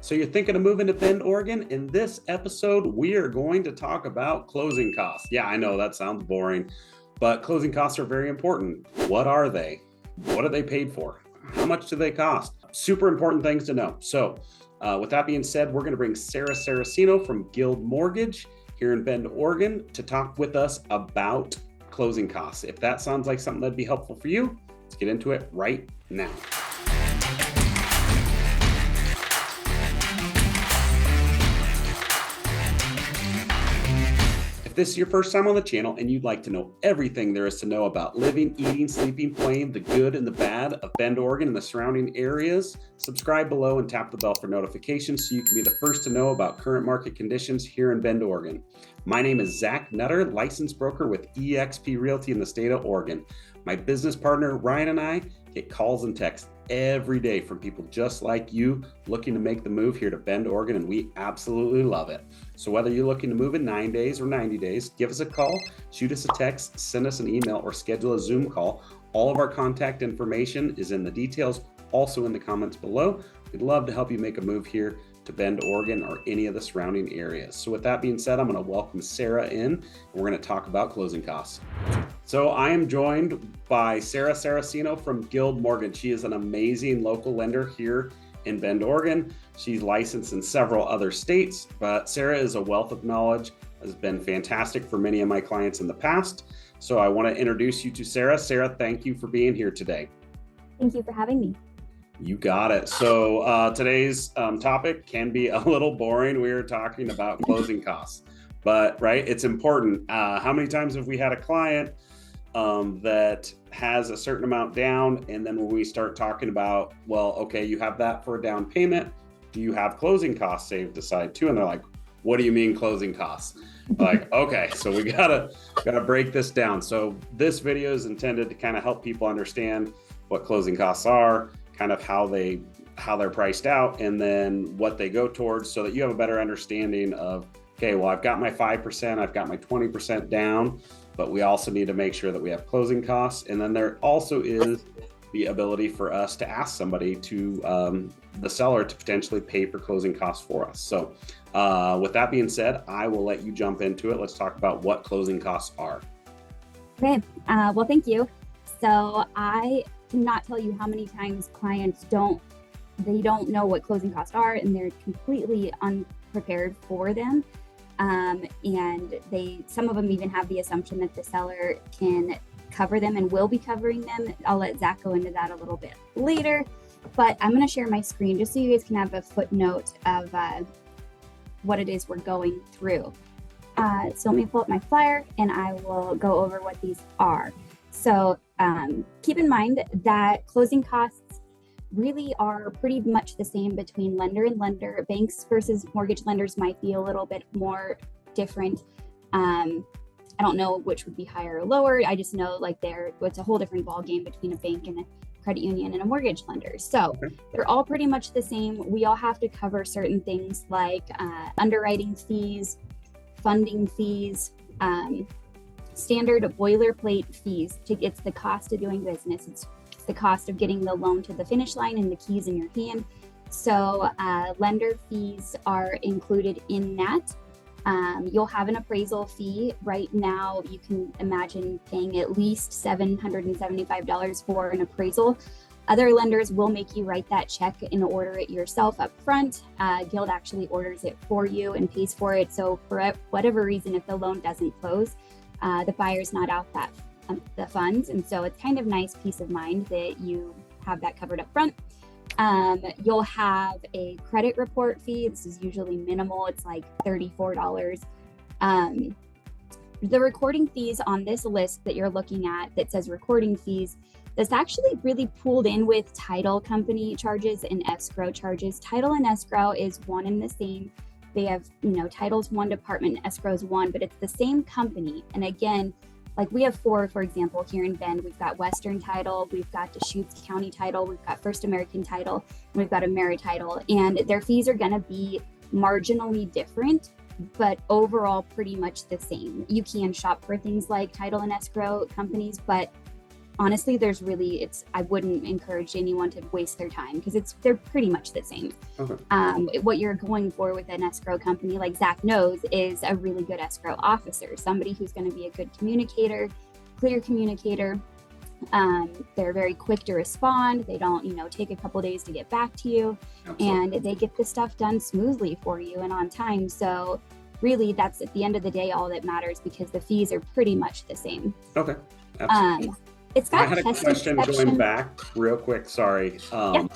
So you're thinking of moving to Bend, Oregon? In this episode, we are going to talk about closing costs. Yeah, I know that sounds boring, but closing costs are very important. What are they? What are they paid for? How much do they cost? Super important things to know. So with that being said, we're going to bring Sarah Saracino from Guild Mortgage here in Bend, Oregon to talk with us about closing costs. If that sounds like something that'd be helpful for you, let's get into it right now. If this is your first time on the channel and you'd like to know everything there is to know about living, eating, sleeping, playing, the good and the bad of Bend, Oregon and the surrounding areas, subscribe below and tap the bell for notifications so you can be the first to know about current market conditions here in Bend, Oregon. My name is Zach Nutter, licensed broker with eXp Realty in the state of Oregon. My business partner, Ryan, and I get calls and texts every day from people just like you looking to make the move here to Bend, Oregon, and we absolutely love it. So whether you're looking to move in 9 days or 90 days, give us a call, shoot us a text, send us an email, or schedule a Zoom call. All of our contact information is in the details, also in the comments below. We'd love to help you make a move here to Bend, Oregon, or any of the surrounding areas. So with that being said, I'm going to welcome Sarah in, and we're going to talk about closing costs. So I am joined by Sarah Saracino from Guild Mortgage. She is an amazing local lender here in Bend, Oregon. She's licensed in several other states, but Sarah is a wealth of knowledge, has been fantastic for many of my clients in the past. So I want to introduce you to Sarah. Sarah, thank you for being here today. Thank you for having me. You got it. So today's topic can be a little boring. We are talking about closing costs, but right, it's important. How many times have we had a client that has a certain amount down, and then when we start talking about, well, okay, you have that for a down payment, do you have closing costs saved aside too? And they're like, what do you mean closing costs? Like, okay, so we gotta break this down. So this video is intended to kind of help people understand what closing costs are, kind of how they're priced out, and then what they go towards, so that you have a better understanding of, okay, well, I've got my 5%, I've got my 20% down, but we also need to make sure that we have closing costs. And then there also is the ability for us to ask somebody to, the seller, to potentially pay for closing costs for us. So with that being said, I will let you jump into it. Let's talk about what closing costs are. Okay, well, thank you. So I cannot tell you how many times clients don't know what closing costs are, and they're completely unprepared for them. And some of them even have the assumption that the seller can cover them and will be covering them. I'll let Zach go into that a little bit later, but I'm going to share my screen just so you guys can have a footnote of what it is we're going through. So let me pull up my flyer and I will go over what these are. So keep in mind that closing costs really are pretty much the same between lender and lender. Banks versus mortgage lenders might be a little bit more different. I don't know which would be higher or lower. I just know like it's a whole different ball game between a bank and a credit union and a mortgage lender. So they're all pretty much the same. We all have to cover certain things like underwriting fees, funding fees, standard boilerplate fees. It's the cost of doing business. It's the cost of getting the loan to the finish line and the keys in your hand. So lender fees are included in that. You'll have an appraisal fee. Right now, you can imagine paying at least $775 for an appraisal. Other lenders will make you write that check and order it yourself up front. Guild actually orders it for you and pays for it. So for whatever reason, if the loan doesn't close, the buyer's not out the funds. And so it's kind of nice peace of mind that you have that covered up front. You'll have a credit report fee. This is usually minimal. It's like $34. The recording fees on this list that you're looking at that says recording fees, that's actually really pooled in with title company charges and escrow charges. Title and escrow is one and the same. They have, title's one department, escrow's one, but it's the same company. And again, like we have four, for example, here in Bend. We've got Western Title, we've got Deschutes County Title, we've got First American Title, and we've got AmeriTitle. And their fees are going to be marginally different, but overall pretty much the same. You can shop for things like title and escrow companies, but honestly, I wouldn't encourage anyone to waste their time because they're pretty much the same. Okay. What you're going for with an escrow company, like Zach knows, is a really good escrow officer, somebody who's going to be a good communicator, clear communicator. They're very quick to respond. They don't, take a couple days to get back to you. Absolutely. And they get the stuff done smoothly for you and on time. So really, that's at the end of the day all that matters, because the fees are pretty much the same. Okay. Absolutely. It's got I had a question going back real quick. Sorry. Yeah.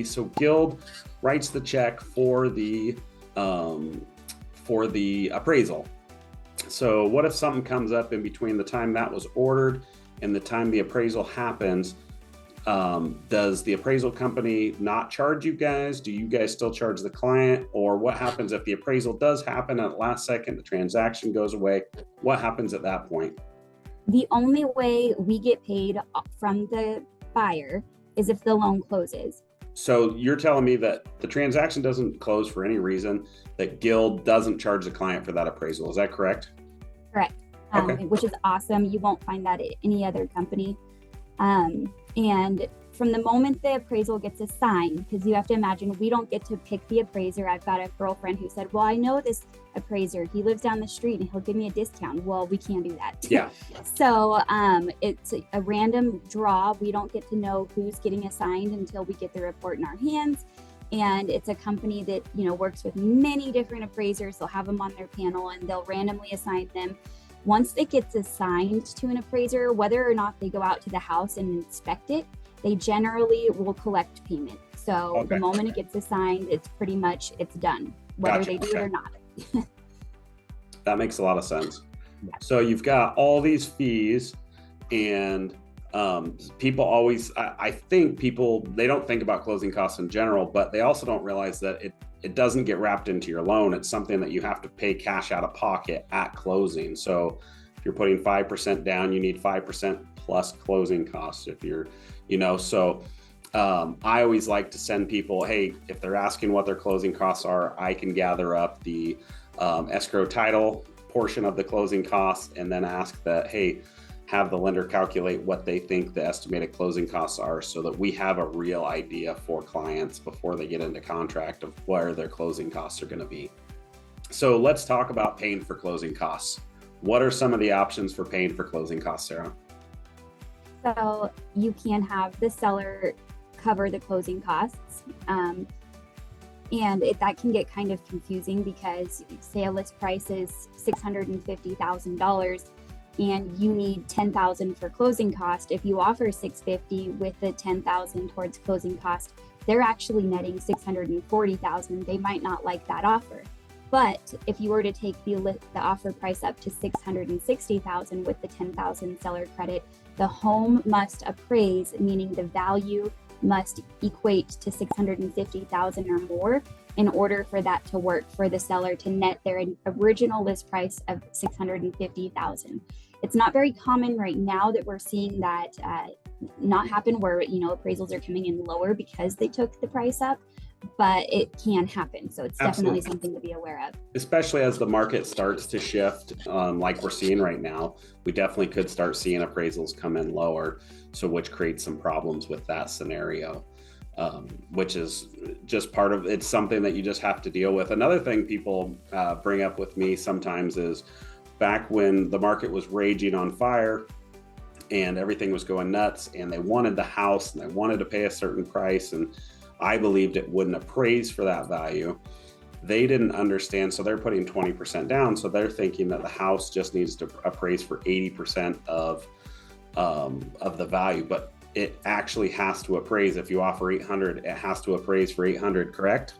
So Guild writes the check for the appraisal. So what if something comes up in between the time that was ordered and the time the appraisal happens? Does the appraisal company not charge you guys? Do you guys still charge the client? Or what happens if the appraisal does happen at the last second, the transaction goes away? What happens at that point? The only way we get paid from the buyer is if the loan closes. So you're telling me that the transaction doesn't close for any reason, that Guild doesn't charge the client for that appraisal. Is that correct? Correct. Okay. Which is awesome. You won't find that at any other company. And from the moment the appraisal gets assigned, because you have to imagine, we don't get to pick the appraiser. I've got a girlfriend who said, well, I know this appraiser, he lives down the street and he'll give me a discount. Well, we can't do that. Yeah. So it's a random draw. We don't get to know who's getting assigned until we get the report in our hands. And it's a company that, works with many different appraisers. They'll have them on their panel and they'll randomly assign them. Once it gets assigned to an appraiser, whether or not they go out to the house and inspect it, they generally will collect payment. So The moment it gets assigned, it's done, whether they do it or not. That makes a lot of sense. Yeah. So you've got all these fees, and people always, I think people, they don't think about closing costs in general, but they also don't realize that it doesn't get wrapped into your loan. It's something that you have to pay cash out of pocket at closing. So if you're putting 5% down, you need 5% plus closing costs. If you're, I always like to send people, hey, if they're asking what their closing costs are, I can gather up the escrow title portion of the closing costs and then ask that, hey, have the lender calculate what they think the estimated closing costs are, so that we have a real idea for clients before they get into contract of where their closing costs are going to be. So let's talk about paying for closing costs. What are some of the options for paying for closing costs, Sarah? So you can have the seller cover the closing costs. And that can get kind of confusing, because say a list price is $650,000 and you need $10,000 for closing cost. If you offer $650,000 with the $10,000 towards closing cost, they're actually netting $640,000. They might not like that offer. But if you were to take the offer price up to $660,000 with the $10,000 seller credit, the home must appraise, meaning the value must equate to $650,000 or more in order for that to work for the seller to net their original list price of $650,000. It's not very common right now that we're seeing that not happen, where appraisals are coming in lower because they took the price up, but it can happen. So it's definitely something to be aware of. Especially as the market starts to shift, like we're seeing right now, we definitely could start seeing appraisals come in lower. So which creates some problems with that scenario, which is just part of, it's something that you just have to deal with. Another thing people bring up with me sometimes is back when the market was raging on fire and everything was going nuts and they wanted the house and they wanted to pay a certain price, and I believed it wouldn't appraise for that value. They didn't understand, so they're putting 20% down. So they're thinking that the house just needs to appraise for 80% of the value, but it actually has to appraise. If you offer 800, it has to appraise for 800, correct?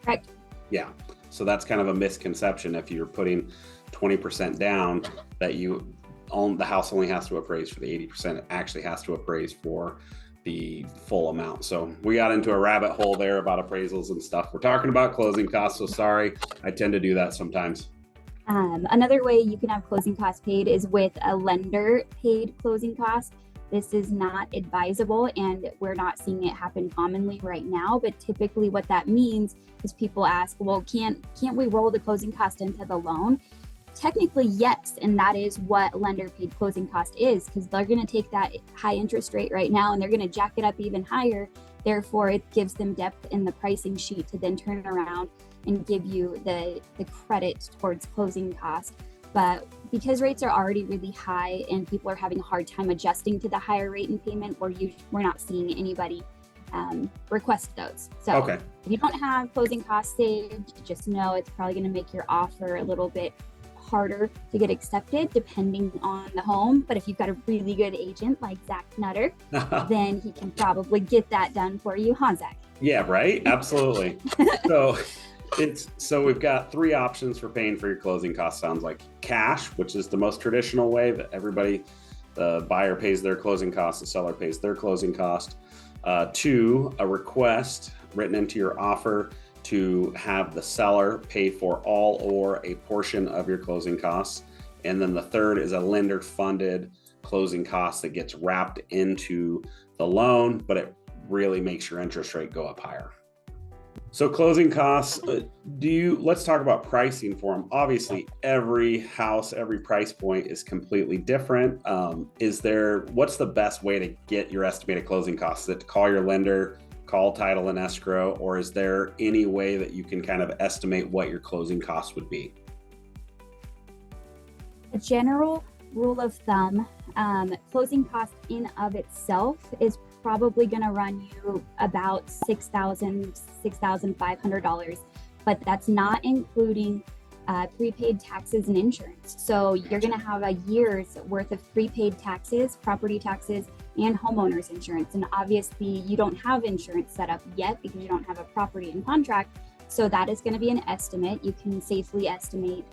Correct. Yeah. So that's kind of a misconception. If you're putting 20% down, that you own the house only has to appraise for the 80%. It actually has to appraise for the full amount. So we got into a rabbit hole there about appraisals and stuff. We're talking about closing costs, so sorry. I tend to do that sometimes. Another way you can have closing costs paid is with a lender paid closing cost. This is not advisable, and we're not seeing it happen commonly right now, but typically what that means is people ask, well, can't we roll the closing cost into the loan? technically, yes, and that is what lender paid closing cost is, because they're going to take that high interest rate right now and they're going to jack it up even higher. Therefore, it gives them depth in the pricing sheet to then turn around and give you the credit towards closing cost. But because rates are already really high and people are having a hard time adjusting to the higher rate in payment, we're not seeing anybody request those. So Okay. if you don't have closing costs saved, just know it's probably going to make your offer a little bit harder to get accepted depending on the home. But if you've got a really good agent like Zach Nutter, then he can probably get that done for you, huh, Zach? Yeah, right. Absolutely. So we've got three options for paying for your closing costs. Sounds like cash, which is the most traditional way that everybody, the buyer pays their closing costs, the seller pays their closing cost. Two, a request written into your offer to have the seller pay for all or a portion of your closing costs. And then the third is a lender funded closing cost that gets wrapped into the loan, but it really makes your interest rate go up higher. So closing costs, let's talk about pricing for them. Obviously, every house, every price point is completely different. What's the best way to get your estimated closing costs? Is it to call your lender, call title and escrow, or is there any way that you can kind of estimate what your closing costs would be? A general rule of thumb, closing cost in of itself is probably going to run you about $6,000, $6,500, but that's not including prepaid taxes and insurance. So you're going to have a year's worth of prepaid taxes, property taxes, and homeowners insurance. And obviously you don't have insurance set up yet because you don't have a property in contract. So that is going to be an estimate. You can safely estimate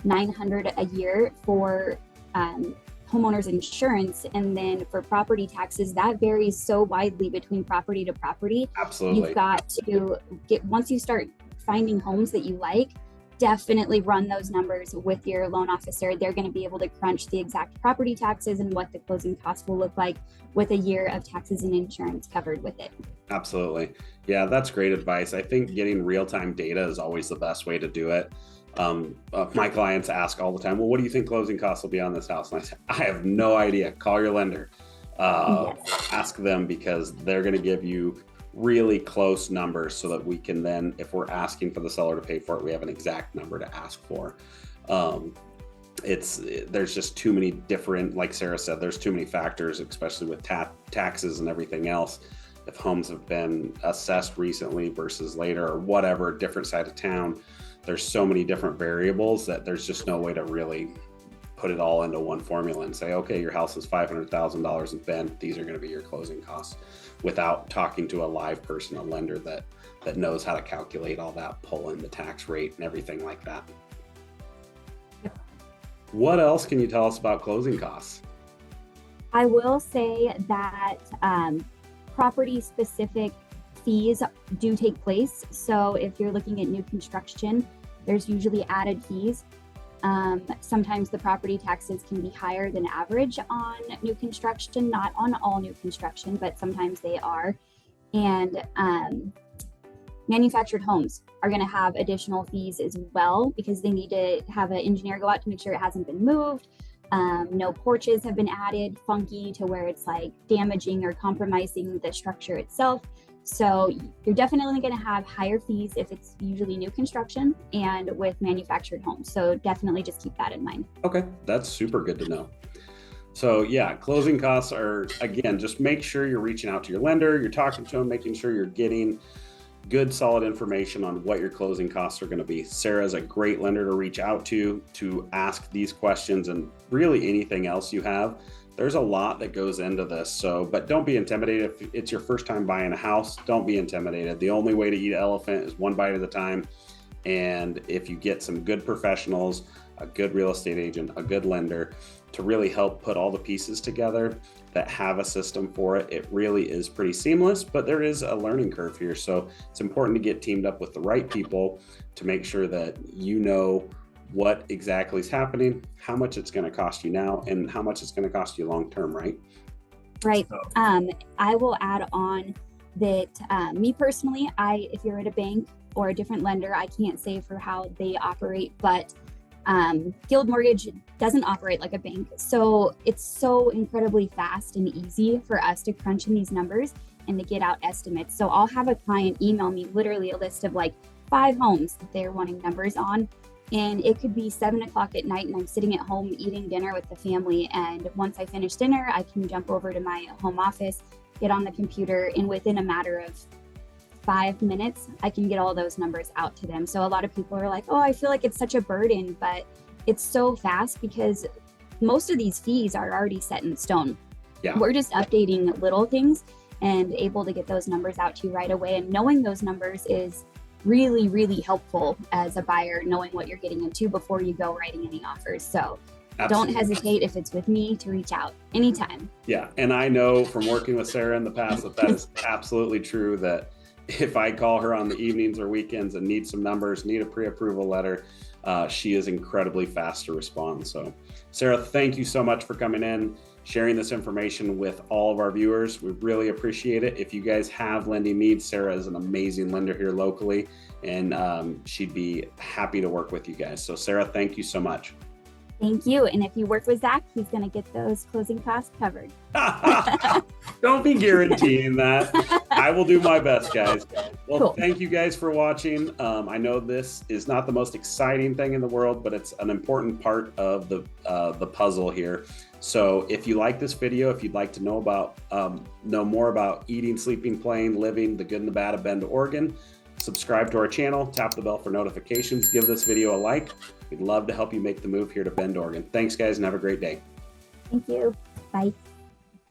$900 a year for homeowners insurance. And then for property taxes, that varies so widely between property to property. Absolutely. You've got to once you start finding homes that you like, definitely run those numbers with your loan officer. They're going to be able to crunch the exact property taxes and what the closing costs will look like with a year of taxes and insurance covered with it. Absolutely. Yeah, that's great advice. I think getting real-time data is always the best way to do it. My clients ask all the time, well, what do you think closing costs will be on this house? And I say, I have no idea. Call your lender. Yes. Ask them, because they're going to give you really close numbers so that we can then, if we're asking for the seller to pay for it, we have an exact number to ask for. There's just too many different, like Sarah said, there's too many factors, especially with taxes and everything else. If homes have been assessed recently versus later or whatever, different side of town, there's so many different variables that there's just no way to really put it all into one formula and say, okay, your house is $500,000 in Ben, these are going to be your closing costs, without talking to a live person, a lender that knows how to calculate all that, pull in the tax rate and everything like that. What else can you tell us about closing costs? I will say that property specific fees do take place. So if you're looking at new construction, there's usually added fees. Sometimes the property taxes can be higher than average on new construction, not on all new construction, but sometimes they are. And manufactured homes are going to have additional fees as well, because they need to have an engineer go out to make sure it hasn't been moved. No porches have been added funky to where it's like damaging or compromising the structure itself. So you're definitely going to have higher fees if it's usually new construction and with manufactured homes. So definitely just keep that in mind. Okay, that's super good to know. So yeah, closing costs are, again, just make sure you're reaching out to your lender, you're talking to them, making sure you're getting good, solid information on what your closing costs are going to be. Sarah's a great lender to reach out to ask these questions and really anything else you have. There's a lot that goes into this. So, but don't be intimidated. If it's your first time buying a house, don't be intimidated. The only way to eat an elephant is one bite at a time. And if you get some good professionals, a good real estate agent, a good lender to really help put all the pieces together that have a system for it, it really is pretty seamless, but there is a learning curve here. So it's important to get teamed up with the right people to make sure that you know what exactly is happening, how much it's going to cost you now, and how much it's going to cost you long-term, right? Right. So. I will add on that me personally, if you're at a bank or a different lender, I can't say for how they operate, but Guild Mortgage doesn't operate like a bank, so it's so incredibly fast and easy for us to crunch in these numbers and to get out estimates. So I'll have a client email me literally a list of like 5 homes that they're wanting numbers on, and it could be 7 o'clock at night and I'm sitting at home eating dinner with the family, and once I finish dinner I can jump over to my home office, get on the computer, and within a matter of 5 minutes, I can get all those numbers out to them. So a lot of people are like, oh, I feel like it's such a burden, but it's so fast because most of these fees are already set in stone. Yeah. We're just updating little things and able to get those numbers out to you right away. And knowing those numbers is really, really helpful as a buyer, knowing what you're getting into before you go writing any offers. So Absolutely. don't hesitate if it's with me to reach out anytime. Yeah. And I know from working with Sarah in the past that is absolutely true, that if I call her on the evenings or weekends and need some numbers, need a pre-approval letter, she is incredibly fast to respond. So Sarah, thank you so much for coming in, sharing this information with all of our viewers. We really appreciate it. If you guys have lending needs, Sarah is an amazing lender here locally, and she'd be happy to work with you guys. So Sarah, thank you so much. Thank you. And if you work with Zach, he's going to get those closing costs covered. Don't be guaranteeing that. I will do my best, guys. Well, Cool. Thank you guys for watching. I know this is not the most exciting thing in the world, but it's an important part of the puzzle here. So if you like this video, if you'd like to know more about eating, sleeping, playing, living, the good and the bad of Bend, Oregon, subscribe to our channel, tap the bell for notifications, give this video a like. We'd love to help you make the move here to Bend, Oregon. Thanks, guys, and have a great day. Thank you. Bye.